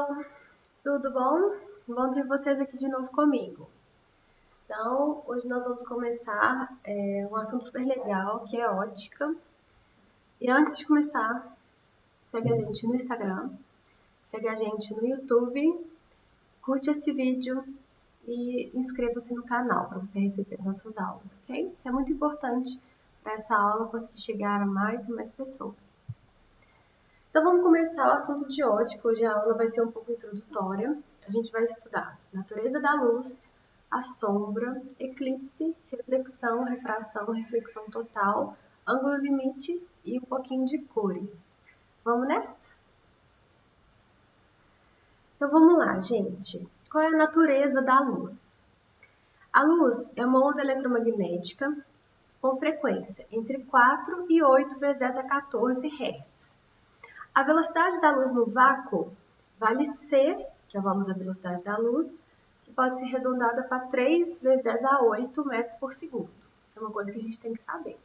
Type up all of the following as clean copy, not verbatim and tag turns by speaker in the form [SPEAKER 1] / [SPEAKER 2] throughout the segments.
[SPEAKER 1] pessoal, tudo bom? Bom ter vocês aqui de novo comigo. Então, hoje nós vamos começar um assunto super legal, que é ótica. E antes de começar, segue a gente no Instagram, segue a gente no YouTube, curte esse vídeo e inscreva-se no canal para você receber as nossas aulas, ok? Isso é muito importante para essa aula conseguir chegar a mais e mais pessoas. Então vamos começar o assunto de ótica. Hoje a aula vai ser um pouco introdutória. A gente vai estudar natureza da luz, a sombra, eclipse, reflexão, refração, reflexão total, ângulo limite e um pouquinho de cores. Vamos nessa? Então vamos lá, gente. Qual é a natureza da luz? A luz é uma onda eletromagnética com frequência entre 4 e 8 vezes 10 a 14 Hz. A velocidade da luz no vácuo vale C, que é o valor da velocidade da luz, que pode ser arredondada para 3 vezes 10 a 8 metros por segundo. Isso é uma coisa que a gente tem que saber.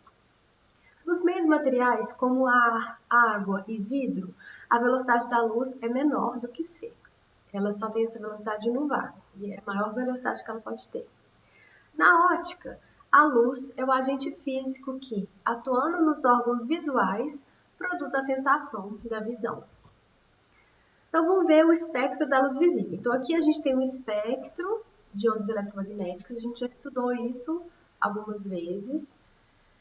[SPEAKER 1] Nos meios materiais, como ar, água e vidro, a velocidade da luz é menor do que C. Ela só tem essa velocidade no vácuo, e é a maior velocidade que ela pode ter. Na ótica, a luz é o agente físico que, atuando nos órgãos visuais, produz a sensação da visão. Então, vamos ver o espectro da luz visível. Então, aqui a gente tem um espectro de ondas eletromagnéticas, a gente já estudou isso algumas vezes.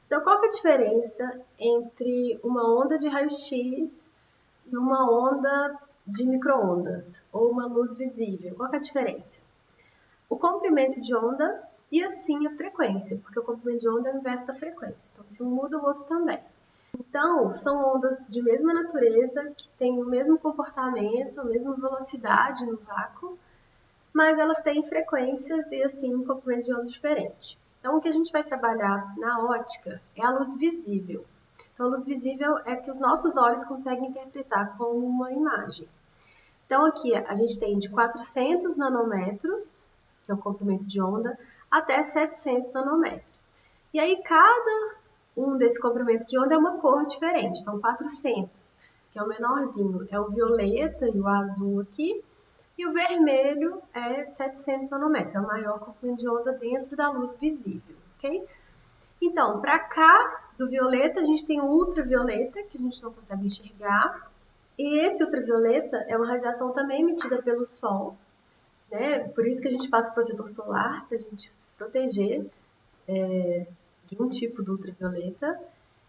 [SPEAKER 1] Então, qual que é a diferença entre uma onda de raio-x e uma onda de micro-ondas, ou uma luz visível? Qual que é a diferença? O comprimento de onda e, assim, a frequência, porque o comprimento de onda é o inverso da frequência. Então, se um muda, o outro também. Então, são ondas de mesma natureza, que têm o mesmo comportamento, a mesma velocidade no vácuo, mas elas têm frequências e, assim, um comprimento de onda diferente. Então, o que a gente vai trabalhar na ótica é a luz visível. Então, a luz visível é que os nossos olhos conseguem interpretar como uma imagem. Então, aqui a gente tem de 400 nanômetros, que é o comprimento de onda, até 700 nanômetros. E aí, cada desse comprimento de onda é uma cor diferente. Então, 400, que é o menorzinho, é o violeta e o azul aqui. E o vermelho é 700 nanômetros, é o maior comprimento de onda dentro da luz visível, ok? Então, para cá do violeta, a gente tem o ultravioleta, que a gente não consegue enxergar. E esse ultravioleta é uma radiação também emitida pelo Sol, né? Por isso que a gente passa protetor solar, para a gente se proteger de um tipo do ultravioleta.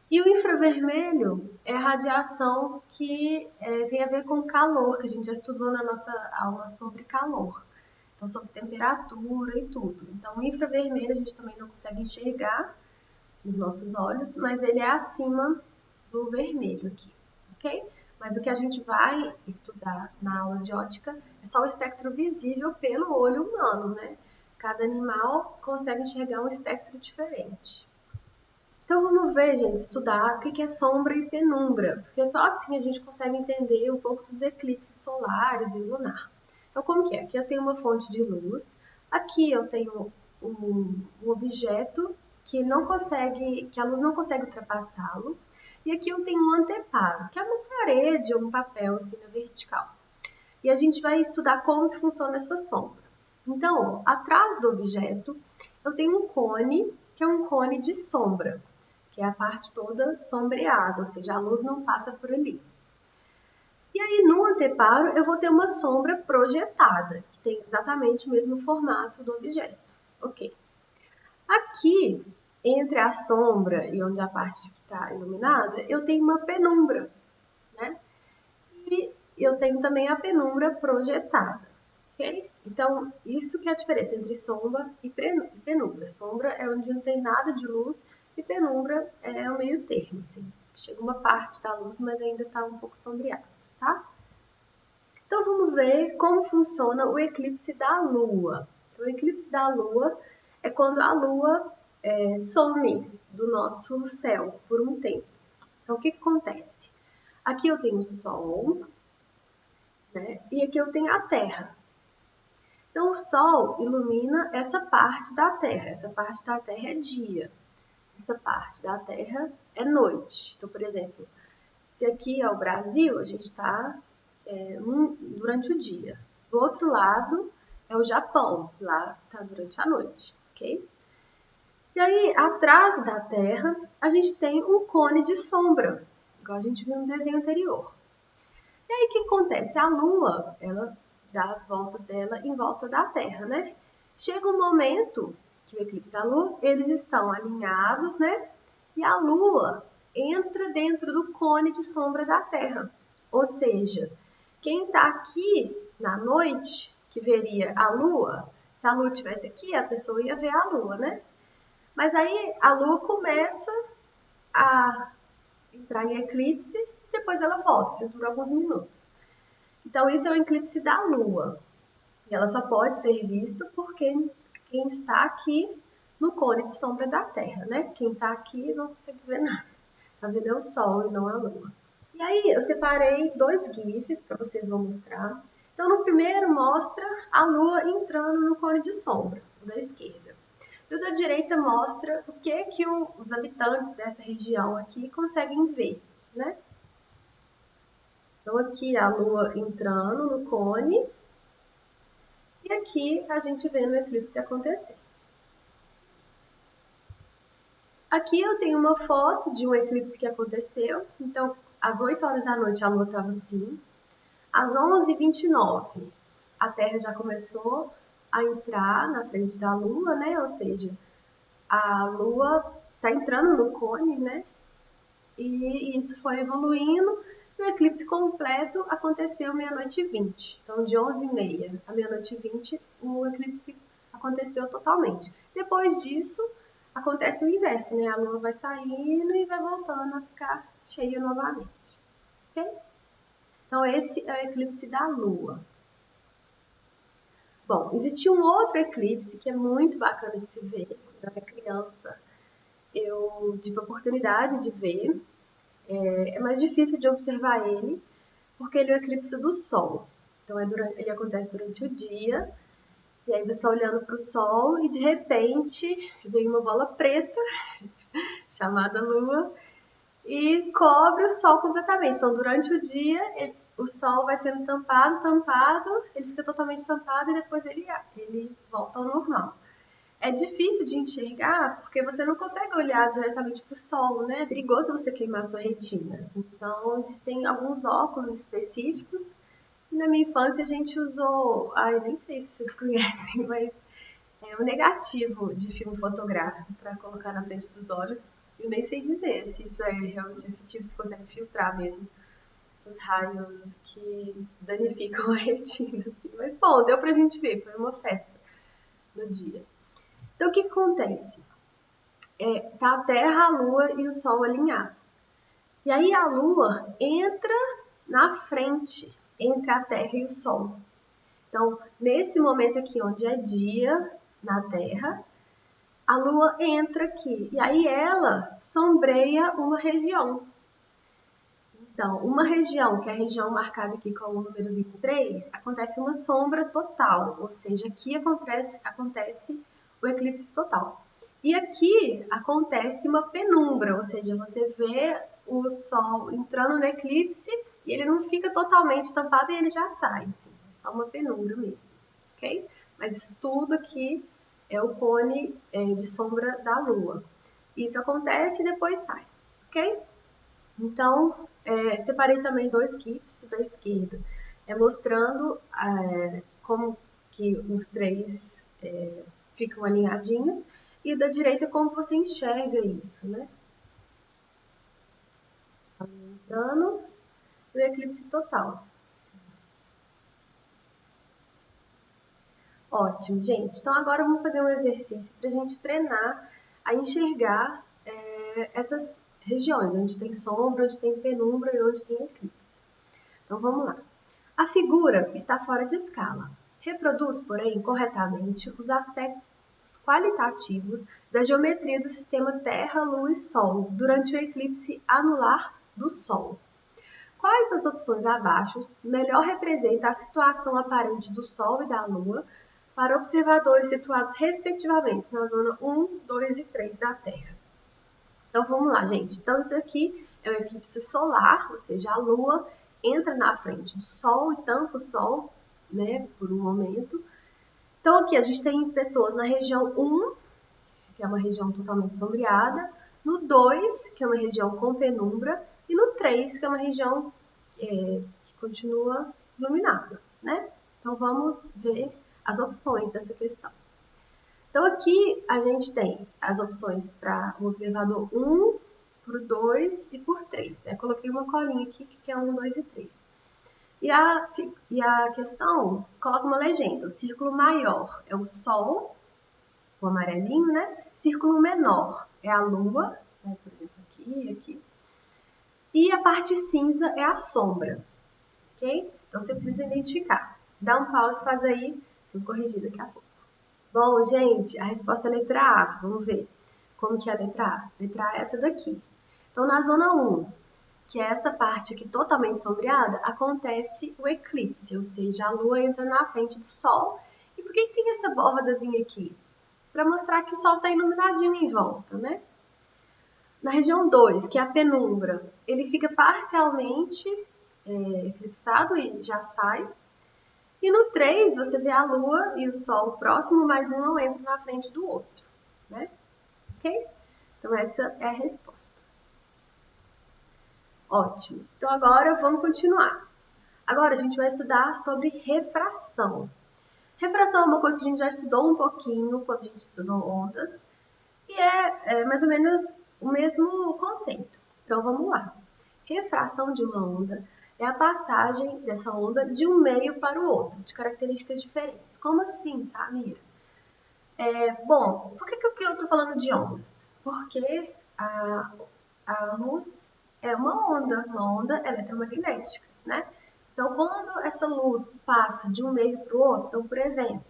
[SPEAKER 1] E o infravermelho é a radiação que tem a ver com calor, que a gente já estudou na nossa aula sobre calor. Então, sobre temperatura e tudo. Então, o infravermelho a gente também não consegue enxergar nos nossos olhos, mas ele é acima do vermelho aqui, ok? Mas o que a gente vai estudar na aula de ótica é só o espectro visível pelo olho humano, né? Cada animal consegue enxergar um espectro diferente. Então vamos ver, gente, estudar o que é sombra e penumbra, porque só assim a gente consegue entender um pouco dos eclipses solares e lunar. Então como que é? Aqui eu tenho uma fonte de luz, aqui eu tenho um objeto que a luz não consegue ultrapassá-lo, e aqui eu tenho um anteparo, que é uma parede ou um papel assim na vertical. E a gente vai estudar como que funciona essa sombra. Então, atrás do objeto, eu tenho um cone, que é um cone de sombra, que é a parte toda sombreada, ou seja, a luz não passa por ali. E aí, no anteparo, eu vou ter uma sombra projetada, que tem exatamente o mesmo formato do objeto. Ok. Aqui, entre a sombra e onde a parte que está iluminada, eu tenho uma penumbra, né? E eu tenho também a penumbra projetada, ok? Então, isso que é a diferença entre sombra e penumbra. Sombra é onde não tem nada de luz e penumbra é o meio termo, assim. Chega uma parte da luz, mas ainda está um pouco sombreado, tá? Então, vamos ver como funciona o eclipse da Lua. Então, o eclipse da Lua é quando a Lua some do nosso céu por um tempo. Então, o que acontece? Aqui eu tenho o Sol, né? E aqui eu tenho a Terra. Então, o Sol ilumina essa parte da Terra. Essa parte da Terra é dia. Essa parte da Terra é noite. Então, por exemplo, se aqui é o Brasil, a gente está durante o dia. Do outro lado é o Japão, lá tá durante a noite, ok? E aí, atrás da Terra, a gente tem um cone de sombra, igual a gente viu no desenho anterior. E aí, o que acontece? A Lua, ela dá as voltas dela em volta da Terra, né? Chega um momento que o eclipse da Lua, eles estão alinhados, né? E a Lua entra dentro do cone de sombra da Terra. Ou seja, quem está aqui na noite, que veria a Lua, se a Lua estivesse aqui, a pessoa ia ver a Lua, né? Mas aí a Lua começa a entrar em eclipse, depois ela volta, isso dura alguns minutos. Então, isso é o eclipse da Lua. E ela só pode ser visto por quem está aqui no cone de sombra da Terra, né? Quem está aqui não consegue ver nada. Está vendo o Sol e não a Lua. E aí, eu separei dois GIFs para vocês vão mostrar. Então, no primeiro, mostra a Lua entrando no cone de sombra, da esquerda. E o da direita mostra o que os habitantes dessa região aqui conseguem ver, né? Então, aqui a Lua entrando no cone. E aqui a gente vê no eclipse acontecer. Aqui eu tenho uma foto de um eclipse que aconteceu. Então, às 8 horas da noite a Lua estava assim. Às 11h29, a Terra já começou a entrar na frente da Lua, né? Ou seja, a Lua está entrando no cone, né? E isso foi evoluindo. E o eclipse completo aconteceu meia-noite e 20. Então, de 11h30 a meia-noite e 20, o eclipse aconteceu totalmente. Depois disso, acontece o inverso, né? A Lua vai saindo e vai voltando a ficar cheia novamente. Ok? Então, esse é o eclipse da Lua. Bom, existe um outro eclipse que é muito bacana de se ver. Quando eu era criança, eu tive a oportunidade de ver. É mais difícil de observar ele, porque ele é o eclipse do Sol. Então, ele acontece durante o dia, e aí você está olhando para o Sol e de repente vem uma bola preta, chamada Lua, e cobre o Sol completamente. Então, durante o dia, o Sol vai sendo tampado, ele fica totalmente tampado e depois ele volta ao normal. É difícil de enxergar porque você não consegue olhar diretamente para o sol, né? É perigoso você queimar sua retina. Então, existem alguns óculos específicos. E na minha infância a gente usou, eu nem sei se vocês conhecem, mas é um negativo de filme fotográfico para colocar na frente dos olhos. Eu nem sei dizer se isso é realmente efetivo, se consegue filtrar mesmo os raios que danificam a retina. Assim. Mas, bom, deu pra gente ver, foi uma festa no dia. Então, o que acontece? Tá a Terra, a Lua e o Sol alinhados. E aí a Lua entra na frente, entre a Terra e o Sol. Então, nesse momento aqui, onde é dia na Terra, a Lua entra aqui. E aí ela sombreia uma região. Então, uma região, que é a região marcada aqui com o númerozinho 3, acontece uma sombra total. Ou seja, aqui acontece o eclipse total. E aqui acontece uma penumbra, ou seja, você vê o Sol entrando no eclipse e ele não fica totalmente tampado e ele já sai. Assim, é só uma penumbra mesmo, ok? Mas isso tudo aqui é o cone de sombra da Lua. Isso acontece e depois sai, ok? Então, separei também dois GIFs da esquerda, mostrando como que os três ficam alinhadinhos, e da direita como você enxerga isso, né? Entrando no eclipse total. Ótimo, gente. Então agora vamos fazer um exercício para a gente treinar a enxergar essas regiões, onde tem sombra, onde tem penumbra e onde tem eclipse. Então vamos lá. A figura está fora de escala. Reproduz, porém, corretamente os aspectos qualitativos da geometria do sistema Terra, Lua e Sol durante o eclipse anular do Sol. Quais das opções abaixo melhor representa a situação aparente do Sol e da Lua para observadores situados respectivamente na zona 1, 2 e 3 da Terra? Então vamos lá, gente. Então isso aqui é o eclipse solar, ou seja, a Lua entra na frente do Sol e tampa o Sol, né, por um momento. Então aqui a gente tem pessoas na região 1, que é uma região totalmente sombreada, no 2, que é uma região com penumbra, e no 3, que é uma região que continua iluminada, né? Então vamos ver as opções dessa questão. Então aqui a gente tem as opções para o observador 1, por 2 e por 3. Eu coloquei uma colinha aqui que é 1, 2 e 3. E a questão coloca uma legenda. O círculo maior é o Sol, o amarelinho, né? Círculo menor é a Lua, né? Por exemplo, aqui, aqui. E a parte cinza é a sombra, ok? Então você precisa identificar. Dá um pause e faz aí, eu vou corrigir daqui a pouco. Bom, gente, a resposta é a letra A. Vamos ver como que é a letra A. A letra A é essa daqui. Então, na zona 1, que é essa parte aqui totalmente sombreada, acontece o eclipse, ou seja, a Lua entra na frente do Sol. E por que tem essa bordazinha aqui? Para mostrar que o Sol está iluminadinho em volta, né? Na região 2, que é a penumbra, ele fica parcialmente eclipsado e já sai. E no 3, você vê a Lua e o Sol próximo, mas um não entra na frente do outro, né? Ok? Então, essa é a resposta. Ótimo. Então, agora vamos continuar. Agora, a gente vai estudar sobre refração. Refração é uma coisa que a gente já estudou um pouquinho quando a gente estudou ondas. E é mais ou menos o mesmo conceito. Então, vamos lá. Refração de uma onda é a passagem dessa onda de um meio para o outro, de características diferentes. Como assim, Samira? Bom, por que eu estou falando de ondas? Porque a luz é uma onda eletromagnética, né? Então, quando essa luz passa de um meio para o outro, então, por exemplo,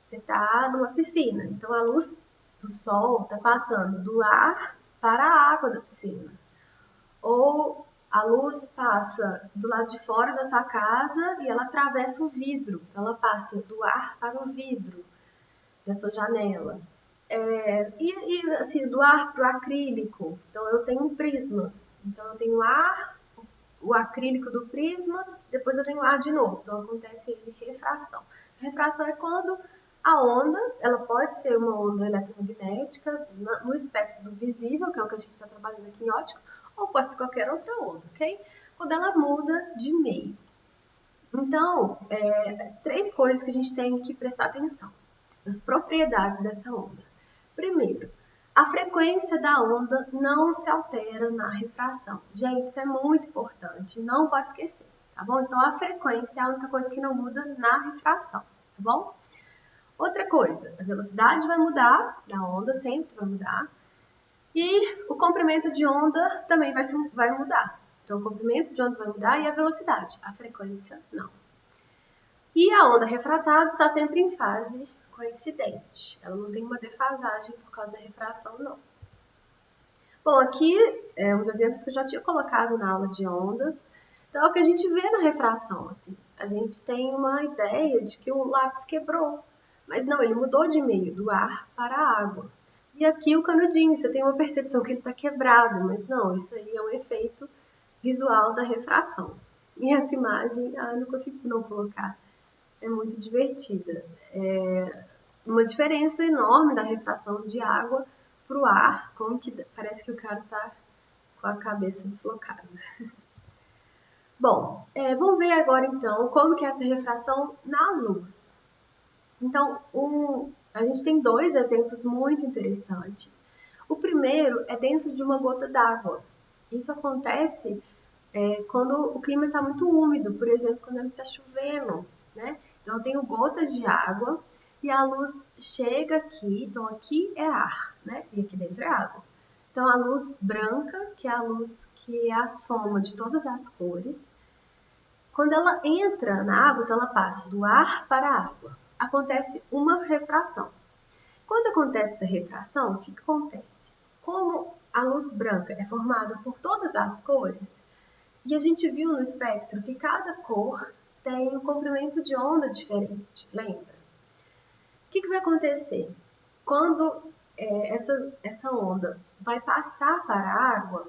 [SPEAKER 1] você está numa piscina, então a luz do sol está passando do ar para a água da piscina. Ou a luz passa do lado de fora da sua casa e ela atravessa o vidro, então ela passa do ar para o vidro da sua janela. Assim, do ar para o acrílico, então eu tenho um prisma, então eu tenho ar, o acrílico do prisma, depois eu tenho ar de novo, então acontece refração. Refração é quando a onda, ela pode ser uma onda eletromagnética no espectro do visível, que é o que a gente está trabalhando aqui em ótica, ou pode ser qualquer outra onda, ok? Quando ela muda de meio. Então, 3 coisas que a gente tem que prestar atenção nas propriedades dessa onda. Primeiro, a frequência da onda não se altera na refração. Gente, isso é muito importante, não pode esquecer, tá bom? Então, a frequência é a única coisa que não muda na refração, tá bom? Outra coisa, a velocidade vai mudar, da onda sempre vai mudar, e o comprimento de onda também vai mudar. Então, o comprimento de onda vai mudar e a velocidade, a frequência não. E a onda refratada está sempre em fase coincidente. Ela não tem uma defasagem por causa da refração, não. Bom, aqui uns exemplos que eu já tinha colocado na aula de ondas. Então, é o que a gente vê na refração. Assim. A gente tem uma ideia de que o lápis quebrou. Mas não, ele mudou de meio, do ar para a água. E aqui o canudinho, você tem uma percepção que ele está quebrado, mas não, isso aí é um efeito visual da refração. E essa imagem, não consigo não colocar. É muito divertida. É uma diferença enorme da refração de água para o ar, como que parece que o cara está com a cabeça deslocada. Bom, vamos ver agora então como que é essa refração na luz. Então, a gente tem 2 exemplos muito interessantes. O primeiro é dentro de uma gota d'água. Isso acontece quando o clima está muito úmido, por exemplo, quando ele está chovendo, né? Então, eu tenho gotas de água e a luz chega aqui, então aqui é ar, né? E aqui dentro é água. Então, a luz branca, que é a luz que é a soma de todas as cores, quando ela entra na água, então ela passa do ar para a água. Acontece uma refração. Quando acontece essa refração, o que acontece? Como a luz branca é formada por todas as cores, e a gente viu no espectro que cada cor tem um comprimento de onda diferente, lembra? O que vai acontecer? Quando essa onda vai passar para a água,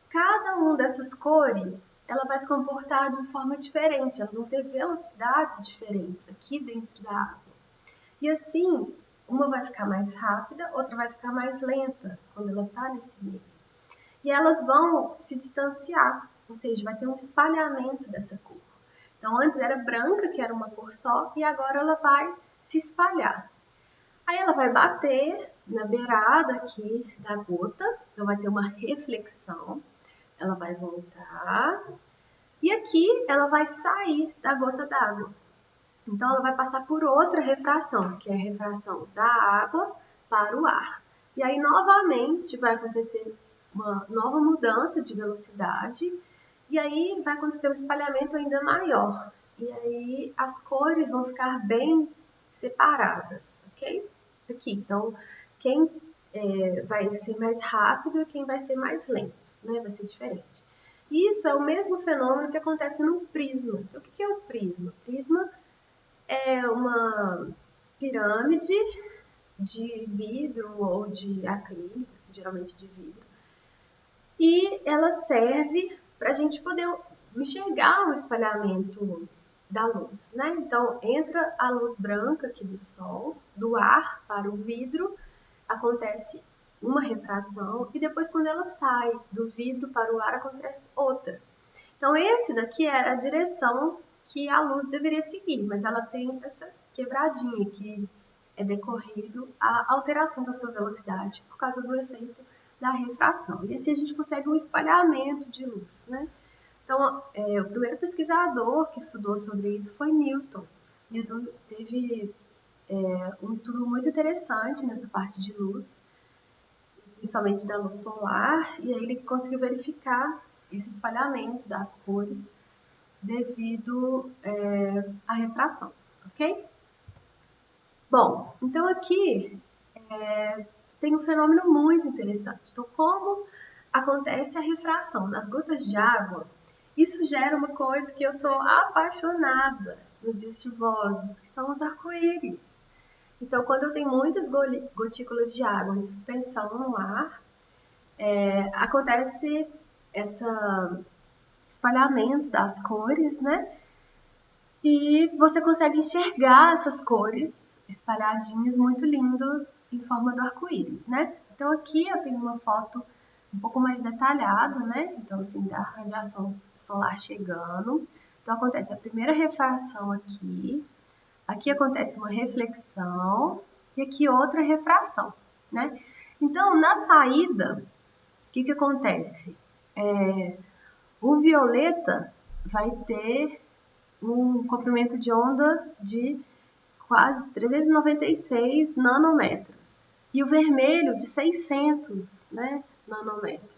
[SPEAKER 1] cada uma dessas cores ela vai se comportar de forma diferente, elas vão ter velocidades diferentes aqui dentro da água. E assim, uma vai ficar mais rápida, outra vai ficar mais lenta quando ela está nesse meio. E elas vão se distanciar, ou seja, vai ter um espalhamento dessa cor. Então, antes era branca, que era uma cor só, e agora ela vai se espalhar. Aí ela vai bater na beirada aqui da gota, então vai ter uma reflexão, ela vai voltar, e aqui ela vai sair da gota d'água. Então ela vai passar por outra refração, que é a refração da água para o ar. E aí novamente vai acontecer uma nova mudança de velocidade, e aí vai acontecer um espalhamento ainda maior. E aí as cores vão ficar bem separadas, ok? Aqui, então, quem vai ser mais rápido e quem vai ser mais lento, né? Vai ser diferente. Isso é o mesmo fenômeno que acontece no prisma. Então, o que é o prisma? O prisma é uma pirâmide de vidro ou de acrílico, geralmente de vidro, e ela serve para a gente poder enxergar o espalhamento da luz, né? Então, entra a luz branca aqui do sol, do ar para o vidro, acontece uma refração, e depois quando ela sai do vidro para o ar, acontece outra. Então, esse daqui é a direção que a luz deveria seguir, mas ela tem essa quebradinha que é decorrido a alteração da sua velocidade por causa do efeito da refração. E assim a gente consegue um espalhamento de luz, né? Então, o primeiro pesquisador que estudou sobre isso foi Newton. Newton teve um estudo muito interessante nessa parte de luz, principalmente da luz solar, e aí ele conseguiu verificar esse espalhamento das cores devido à refração, ok? Bom, então aqui tem um fenômeno muito interessante. Então, como acontece a refração nas gotas de água, isso gera uma coisa que eu sou apaixonada nos dias chuvosos, que são os arco-íris. Então, quando eu tenho muitas gotículas de água em suspensão no ar, acontece esse espalhamento das cores, né? E você consegue enxergar essas cores espalhadinhas muito lindas em forma do arco-íris, né? Então aqui eu tenho uma foto um pouco mais detalhada, né? Então assim, da radiação solar chegando. Então acontece a primeira refração aqui, aqui acontece uma reflexão e aqui outra refração, né? Então na saída, o que acontece? O violeta vai ter um comprimento de onda de quase 396 nanômetros e o vermelho de 600, né, nanômetros.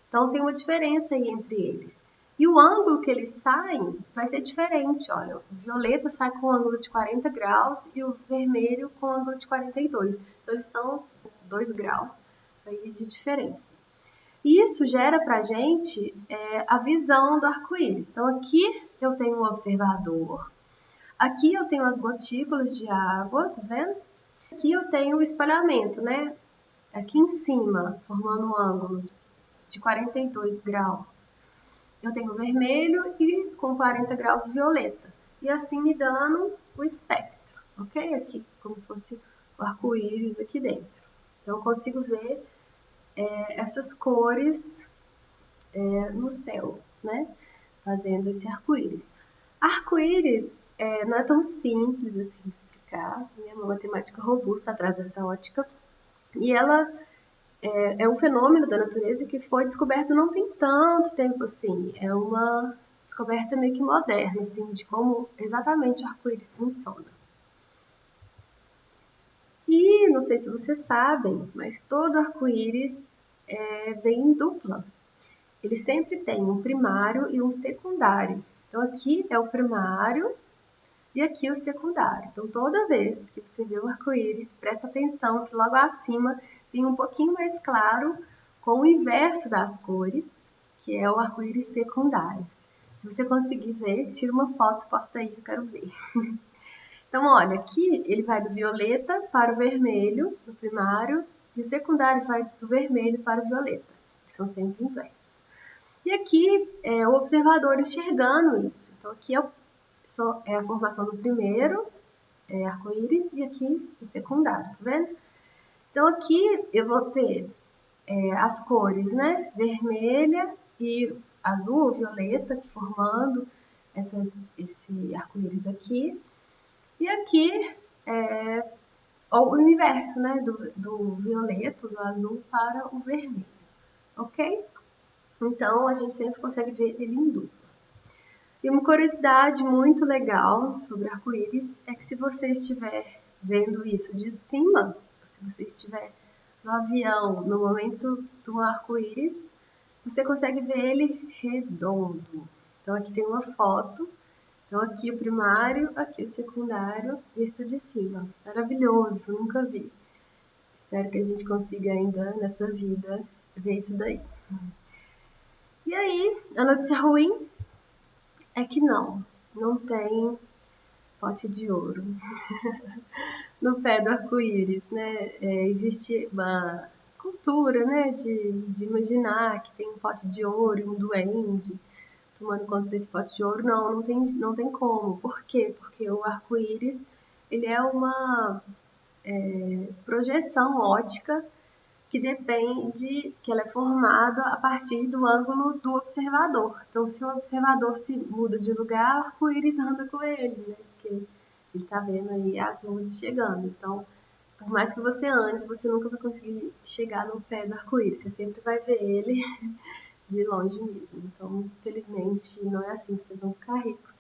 [SPEAKER 1] Então tem uma diferença aí entre eles. E o ângulo que eles saem vai ser diferente, olha, o violeta sai com um ângulo de 40 graus e o vermelho com um ângulo de 42. Então eles estão 2 graus aí de diferença. Isso gera para a gente a visão do arco-íris. Então, aqui eu tenho um observador, aqui eu tenho as gotículas de água, tá vendo? Aqui eu tenho o espalhamento, né? Aqui em cima, formando um ângulo de 42 graus, eu tenho vermelho e com 40 graus violeta. E assim me dando o espectro, ok? Aqui, como se fosse o arco-íris aqui dentro. Então, eu consigo ver essas cores no céu, né? Fazendo esse arco-íris. Arco-íris não é tão simples assim de explicar, é uma matemática robusta atrás dessa ótica, e ela é um fenômeno da natureza que foi descoberto não tem tanto tempo assim, é uma descoberta meio que moderna, assim, de como exatamente o arco-íris funciona. E não sei se vocês sabem, mas todo arco-íris vem em dupla. Ele sempre tem um primário e um secundário. Então, aqui é o primário e aqui o secundário. Então, toda vez que você vê o arco-íris, presta atenção que logo acima tem um pouquinho mais claro com o inverso das cores, que é o arco-íris secundário. Se você conseguir ver, tira uma foto, posta aí que eu quero ver. Então, olha, aqui ele vai do violeta para o vermelho, no primário, e o secundário vai do vermelho para o violeta, que são sempre inversos. E aqui é o observador enxergando isso. Então, aqui é a formação do primeiro arco-íris e aqui o secundário, tá vendo? Então, aqui eu vou ter as cores, né? Vermelha e azul, violeta, formando esse arco-íris aqui. E aqui o inverso, né? Do violeta, do azul para o vermelho, ok? Então, a gente sempre consegue ver ele em dupla. E uma curiosidade muito legal sobre arco-íris é que se você estiver vendo isso de cima, se você estiver no avião no momento do arco-íris, você consegue ver ele redondo. Então aqui tem uma foto. Então aqui o primário, aqui o secundário, visto de cima. Maravilhoso, nunca vi. Espero que a gente consiga ainda nessa vida ver isso daí. E aí, a notícia ruim é que não tem pote de ouro no pé do arco-íris, né? Existe uma cultura, né, de imaginar que tem um pote de ouro e um duende tomando conta desse pote de ouro. Não tem como. Por quê? Porque o arco-íris, ele é uma projeção ótica que ela é formada a partir do ângulo do observador. Então, se o observador se muda de lugar, o arco-íris anda com ele, né? Porque ele está vendo aí as luzes chegando. Então, por mais que você ande, você nunca vai conseguir chegar no pé do arco-íris. Você sempre vai ver ele de longe mesmo. Então, infelizmente, não é assim que vocês vão ficar ricos.